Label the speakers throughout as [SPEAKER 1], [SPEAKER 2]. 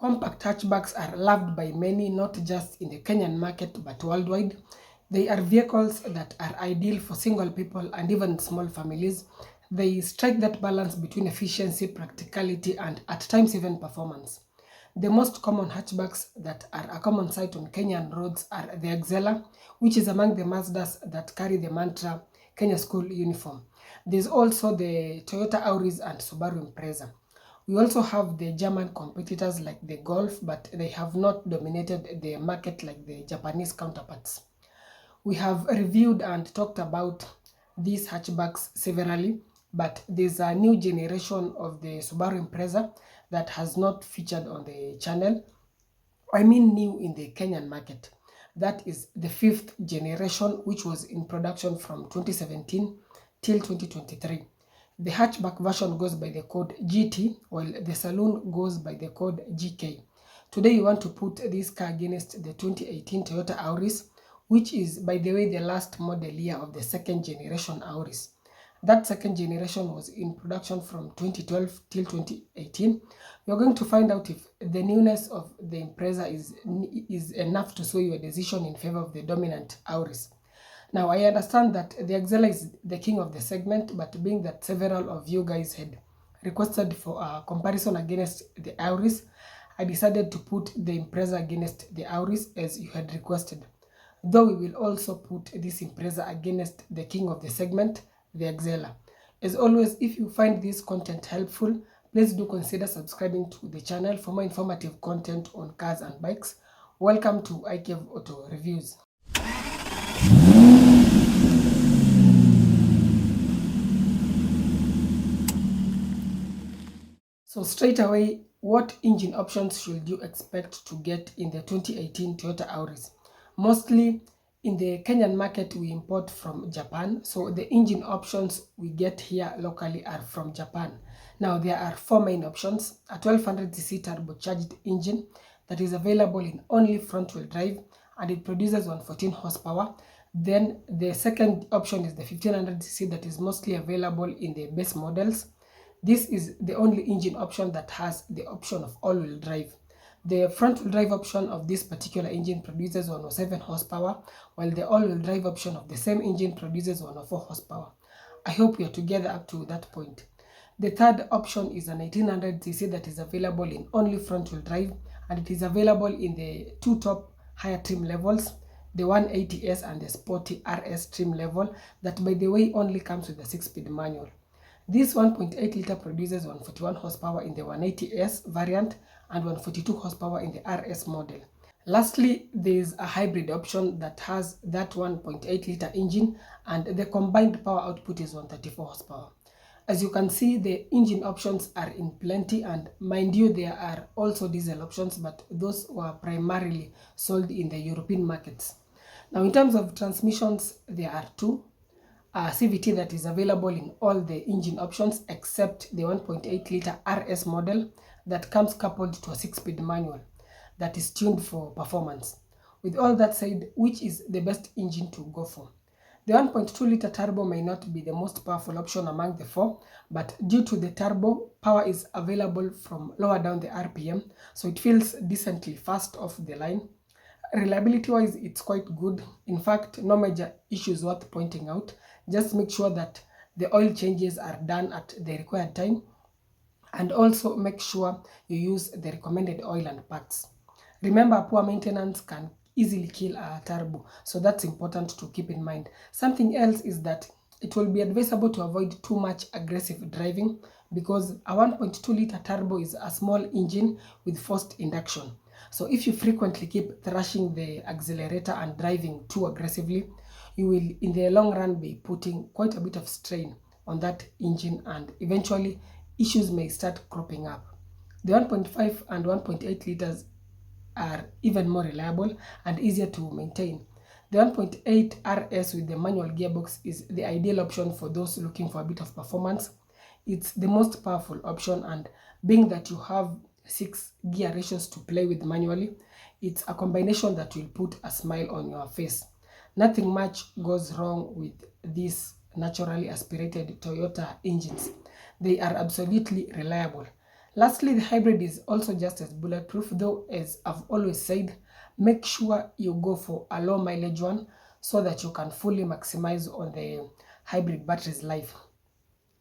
[SPEAKER 1] Compact hatchbacks are loved by many, not just in the Kenyan market but worldwide. They are vehicles that are ideal for single people and even small families. They strike that balance between efficiency, practicality, and at times even performance. The most common hatchbacks that are a common sight on Kenyan roads are the Excella, which is among the Mazdas that carry the mantra Kenya School Uniform. There's also the Toyota Auris and Subaru Impreza. We also have the German competitors like the Golf, but they have not dominated the market like the Japanese counterparts. We have reviewed and talked about these hatchbacks severally, but there's a new generation of the Subaru Impreza that has not featured on the channel. I mean new in the Kenyan market. That is the fifth generation, which was in production from 2017 till 2023. The hatchback version goes by the code GT, while the saloon goes by the code GK. Today we want to put this car against the 2018 Toyota Auris, which is, by the way, the last model year of the second generation Auris. That second generation was in production from 2012 till 2018. You're going to find out if the newness of the Impreza is enough to sway your decision in favor of the dominant Auris. Now, I understand that the Excella is the king of the segment, but being that several of you guys had requested for a comparison against the Auris, I decided to put the Impreza against the Auris as you had requested. Though we will also put this Impreza against the king of the segment, the Excella. As always, if you find this content helpful, please do consider subscribing to the channel for more informative content on cars and bikes. Welcome to iCave Auto Reviews. So straight away, what engine options should you expect to get in the 2018 Toyota Auris? Mostly in the Kenyan market, we import from Japan, so the engine options we get here locally are from Japan. Now there are four main options: a 1200cc turbocharged engine that is available in only front-wheel drive and it produces 114 horsepower. Then the second option is the 1500cc that is mostly available in the base models. This is the only engine option that has the option of all-wheel drive. The front-wheel drive option of this particular engine produces 107 horsepower, while the all-wheel drive option of the same engine produces 104 horsepower. I hope we are together up to that point. The third option is a 1900cc that is available in only front-wheel drive, and it is available in the two top higher trim levels, the 180S and the Sporty RS trim level, that by the way only comes with a 6-speed manual. This 1.8 liter produces 141 horsepower in the 180S variant and 142 horsepower in the RS model. Lastly, there is a hybrid option that has that 1.8 liter engine and the combined power output is 134 horsepower. As you can see, the engine options are in plenty, and mind you, there are also diesel options, but those were primarily sold in the European markets. Now, in terms of transmissions, there are two. A CVT that is available in all the engine options except the 1.8 liter RS model that comes coupled to a 6-speed manual that is tuned for performance. With all that said, which is the best engine to go for? The 1.2 liter turbo may not be the most powerful option among the four, but due to the turbo, power is available from lower down the RPM, so it feels decently fast off the line. Reliability wise, it's quite good. In fact, no major issues worth pointing out. Just make sure that the oil changes are done at the required time, and also make sure you use the recommended oil and parts. Remember, poor maintenance can easily kill a turbo, so that's important to keep in mind. Something else is that it will be advisable to avoid too much aggressive driving because a 1.2 liter turbo is a small engine with forced induction. So if you frequently keep thrashing the accelerator and driving too aggressively, you will in the long run be putting quite a bit of strain on that engine and eventually issues may start cropping up. The 1.5 and 1.8 liters are even more reliable and easier to maintain. The 1.8 RS with the manual gearbox is the ideal option for those looking for a bit of performance. It's the most powerful option, and being that you have 6 gear ratios to play with manually, it's a combination that will put a smile on your face. Nothing much goes wrong with these naturally aspirated Toyota engines. They are absolutely reliable. Lastly, the hybrid is also just as bulletproof, though as I've always said, make sure you go for a low mileage one so that you can fully maximize on the hybrid battery's life.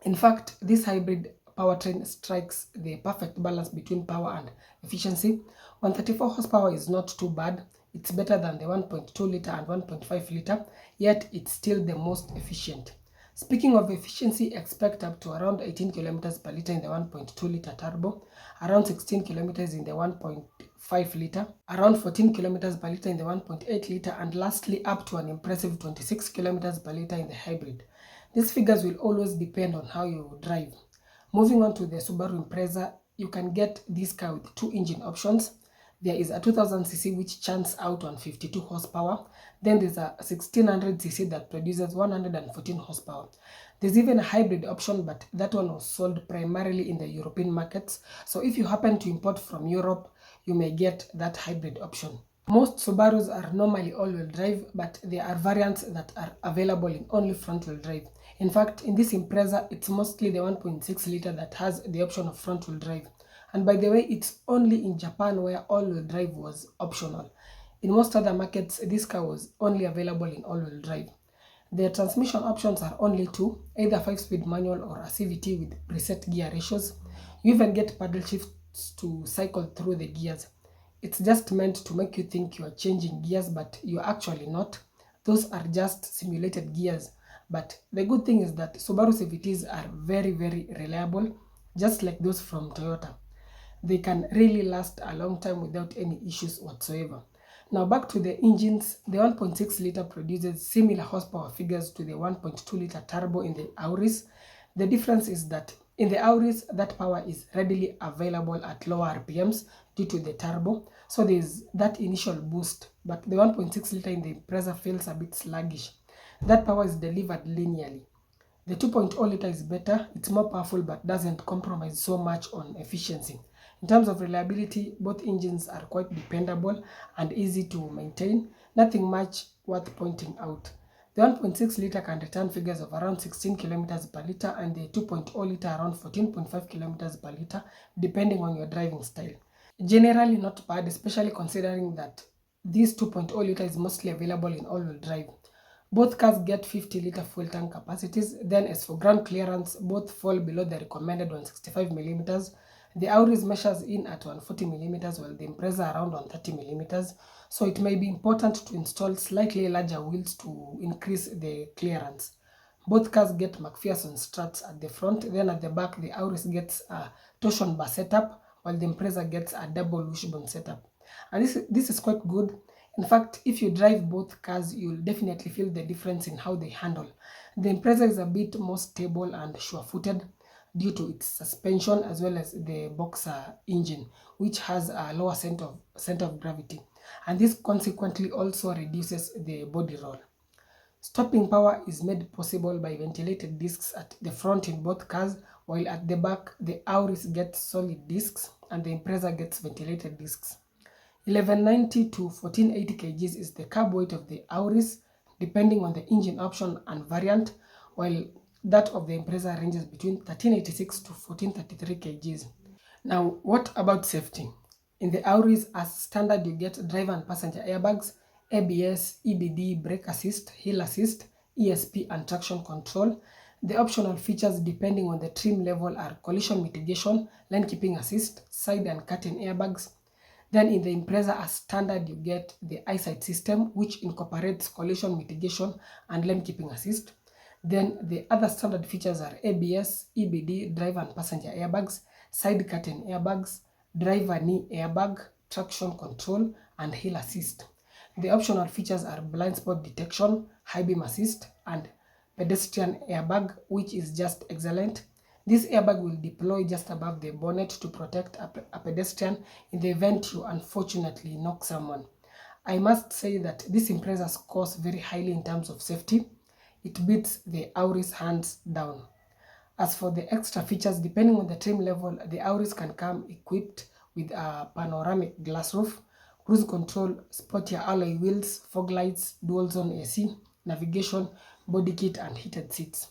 [SPEAKER 1] In fact, this hybrid powertrain strikes the perfect balance between power and efficiency. 134 horsepower is not too bad. It's better than the 1.2 liter and 1.5 liter, yet it's still the most efficient. Speaking of efficiency, expect up to around 18 kilometers per liter in the 1.2 liter turbo, around 16 kilometers in the 1.5 liter, around 14 kilometers per liter in the 1.8 liter, and lastly up to an impressive 26 kilometers per liter in the hybrid. These figures will always depend on how you drive. Moving on to the Subaru Impreza, you can get this car with two engine options. There is a 2000cc which churns out on 52 horsepower. Then there's a 1600cc that produces 114 horsepower. There's even a hybrid option, but that one was sold primarily in the European markets. So if you happen to import from Europe, you may get that hybrid option. Most Subarus are normally all-wheel drive, but there are variants that are available in only front-wheel drive. In fact, in this Impreza, it's mostly the 1.6 liter that has the option of front-wheel drive. And by the way, it's only in Japan where all-wheel drive was optional. In most other markets, this car was only available in all-wheel drive. The transmission options are only two, either 5-speed manual or a CVT with preset gear ratios. You even get paddle shifts to cycle through the gears. It's just meant to make you think you are changing gears, but you're actually not. Those are just simulated gears. But the good thing is that Subaru CVTs are very, very reliable, just like those from Toyota. They can really last a long time without any issues whatsoever. Now back to the engines, the 1.6 liter produces similar horsepower figures to the 1.2 liter turbo in the Auris. The difference is that in the Auris, that power is readily available at lower RPMs due to the turbo, so there's that initial boost, but the 1.6 liter in the Impreza feels a bit sluggish. That power is delivered linearly. The 2.0 liter is better, it's more powerful but doesn't compromise so much on efficiency. In terms of reliability, both engines are quite dependable and easy to maintain, nothing much worth pointing out. The 1.6 liter can return figures of around 16 kilometers per liter and the 2.0 liter around 14.5 kilometers per liter depending on your driving style. Generally not bad, especially considering that this 2.0 liter is mostly available in all-wheel drive. Both cars get 50-liter fuel tank capacities. Then as for ground clearance, both fall below the recommended 165mm. The Auris measures in at 140mm while the Impreza around 130mm. So it may be important to install slightly larger wheels to increase the clearance. Both cars get McPherson struts at the front, then at the back the Auris gets a torsion bar setup while the Impreza gets a double wishbone setup. And this is quite good. In fact, if you drive both cars, you'll definitely feel the difference in how they handle. The Impreza is a bit more stable and sure-footed due to its suspension as well as the boxer engine, which has a lower center of gravity. And this consequently also reduces the body roll. Stopping power is made possible by ventilated discs at the front in both cars, while at the back the Auris gets solid discs and the Impreza gets ventilated discs. 1190 to 1480 kgs is the carb weight of the Auris, depending on the engine option and variant, while that of the Impreza ranges between 1386 to 1433 kgs. Now, what about safety? In the Auris, as standard, you get driver and passenger airbags, ABS, EBD, brake assist, hill assist, ESP, and traction control. The optional features depending on the trim level are collision mitigation, lane keeping assist, side and curtain airbags. Then in the Impreza as standard, you get the eyesight system, which incorporates collision mitigation and lane keeping assist. Then the other standard features are ABS, EBD, driver and passenger airbags, side curtain airbags, driver knee airbag, traction control, and hill assist. The optional features are blind spot detection, high beam assist, and pedestrian airbag, which is just excellent. This airbag will deploy just above the bonnet to protect a pedestrian in the event you unfortunately knock someone. I must say that this Impreza scores very highly in terms of safety. It beats the Auris hands down. As for the extra features, depending on the trim level, the Auris can come equipped with a panoramic glass roof, cruise control, sportier alloy wheels, fog lights, dual zone AC, navigation, body kit, and heated seats.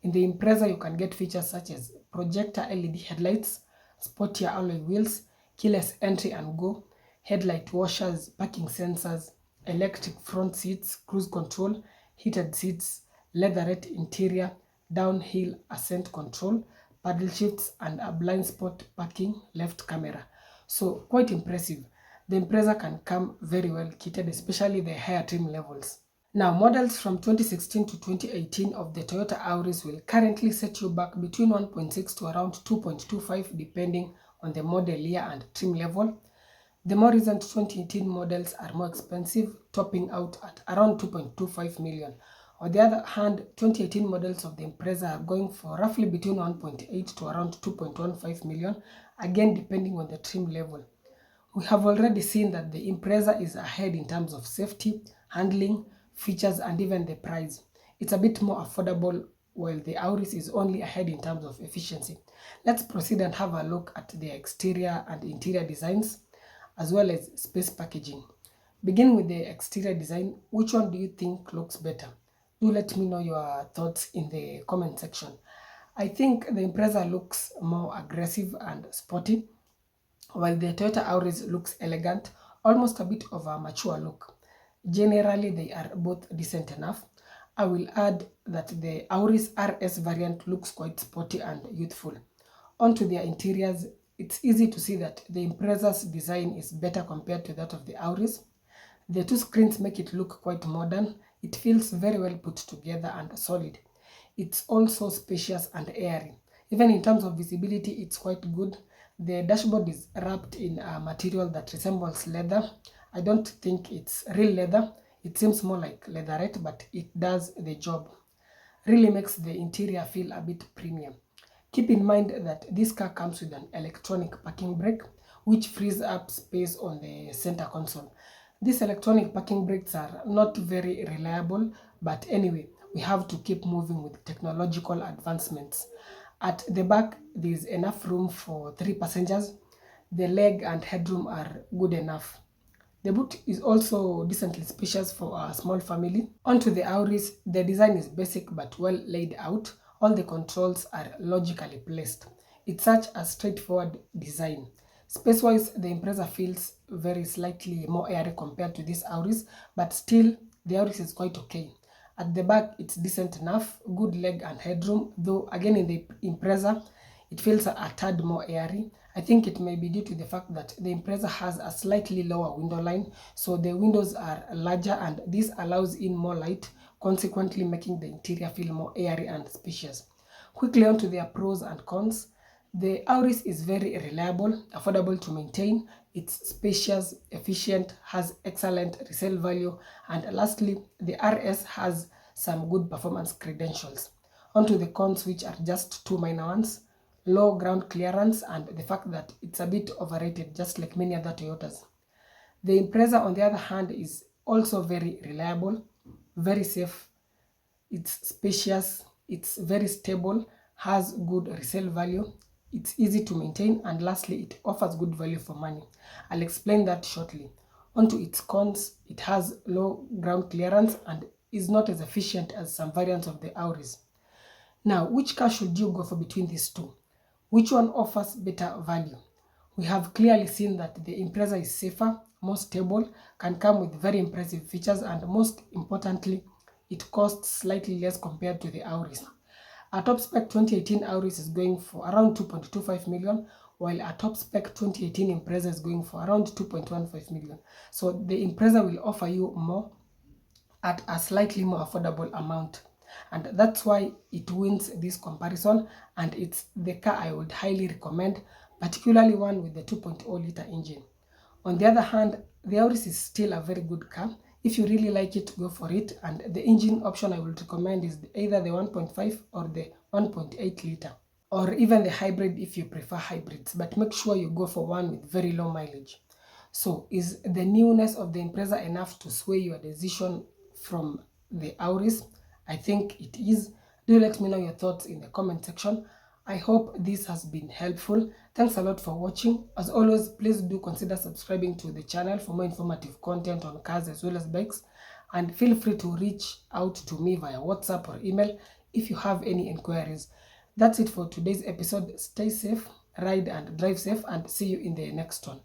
[SPEAKER 1] In the Impreza, you can get features such as projector LED headlights, sportier alloy wheels, keyless entry and go, headlight washers, parking sensors, electric front seats, cruise control, heated seats, leatherette interior, downhill ascent control, paddle shifts, and a blind spot parking left camera. So quite impressive. The Impreza can come very well kitted, especially the higher trim levels. Now, models from 2016 to 2018 of the Toyota Auris will currently set you back between 1.6 to around 2.25 depending on the model year and trim level. The more recent 2018 models are more expensive, topping out at around 2.25 million. On the other hand, 2018 models of the Impreza are going for roughly between 1.8 to around 2.15 million, again depending on the trim level. We have already seen that the Impreza is ahead in terms of safety, handling, features, and even the price. It's a bit more affordable, while the Auris is only ahead in terms of efficiency. Let's proceed and have a look at the exterior and interior designs, as well as space packaging. Begin with the exterior design. Which one do you think looks better? Do let me know your thoughts in the comment section. I think the Impreza looks more aggressive and sporty, while the Toyota Auris looks elegant, almost a bit of a mature look. Generally, they are both decent enough. I will add that the Auris RS variant looks quite sporty and youthful. Onto their interiors, it's easy to see that the Impreza's design is better compared to that of the Auris. The two screens make it look quite modern. It feels very well put together and solid. It's also spacious and airy. Even in terms of visibility, it's quite good. The dashboard is wrapped in a material that resembles leather. I don't think it's real leather. It seems more like leatherette, but it does the job. Really makes the interior feel a bit premium. Keep in mind that this car comes with an electronic parking brake, which frees up space on the center console. These electronic parking brakes are not very reliable, but anyway, we have to keep moving with technological advancements. At the back, there is enough room for 3 passengers. The leg and headroom are good enough. The boot is also decently spacious for a small family. Onto the Auris, the design is basic but well laid out. All the controls are logically placed. It's such a straightforward design. Space-wise, the Impreza feels very slightly more airy compared to this Auris, but still, the Auris is quite okay. At the back, it's decent enough, good leg and headroom, though again in the Impreza, it feels a tad more airy. I think it may be due to the fact that the Impreza has a slightly lower window line, so the windows are larger and this allows in more light, consequently making the interior feel more airy and spacious. Quickly on to their pros and cons. The Auris is very reliable, affordable to maintain, it's spacious, efficient, has excellent resale value, and lastly, the RS has some good performance credentials. Onto the cons, which are just two minor ones: low ground clearance and the fact that it's a bit overrated, just like many other Toyotas. The Impreza, on the other hand, is also very reliable, very safe, it's spacious, it's very stable, has good resale value, it's easy to maintain, and lastly, it offers good value for money. I'll explain that shortly. Onto its cons, it has low ground clearance and is not as efficient as some variants of the Auris. Now, which car should you go for between these two? Which one offers better value? We have clearly seen that the Impreza is safer, more stable, can come with very impressive features, and most importantly, it costs slightly less compared to the Auris. A top spec 2018 Auris is going for around 2.25 million, while a top spec 2018 Impreza is going for around 2.15 million. So the Impreza will offer you more at a slightly more affordable amount, and that's why it wins this comparison, and it's the car I would highly recommend, particularly one with the 2.0-liter engine. On the other hand, the Auris is still a very good car. If you really like it, go for it, and the engine option I would recommend is either the 1.5 or the 1.8-liter, or even the hybrid if you prefer hybrids, but make sure you go for one with very low mileage. So, is the newness of the Impreza enough to sway your decision from the Auris? I think it is. Do let me know your thoughts in the comment section. I hope this has been helpful. Thanks a lot for watching. As always, please do consider subscribing to the channel for more informative content on cars as well as bikes. And feel free to reach out to me via WhatsApp or email if you have any inquiries. That's it for today's episode. Stay safe ride and drive safe, and see you in the next one.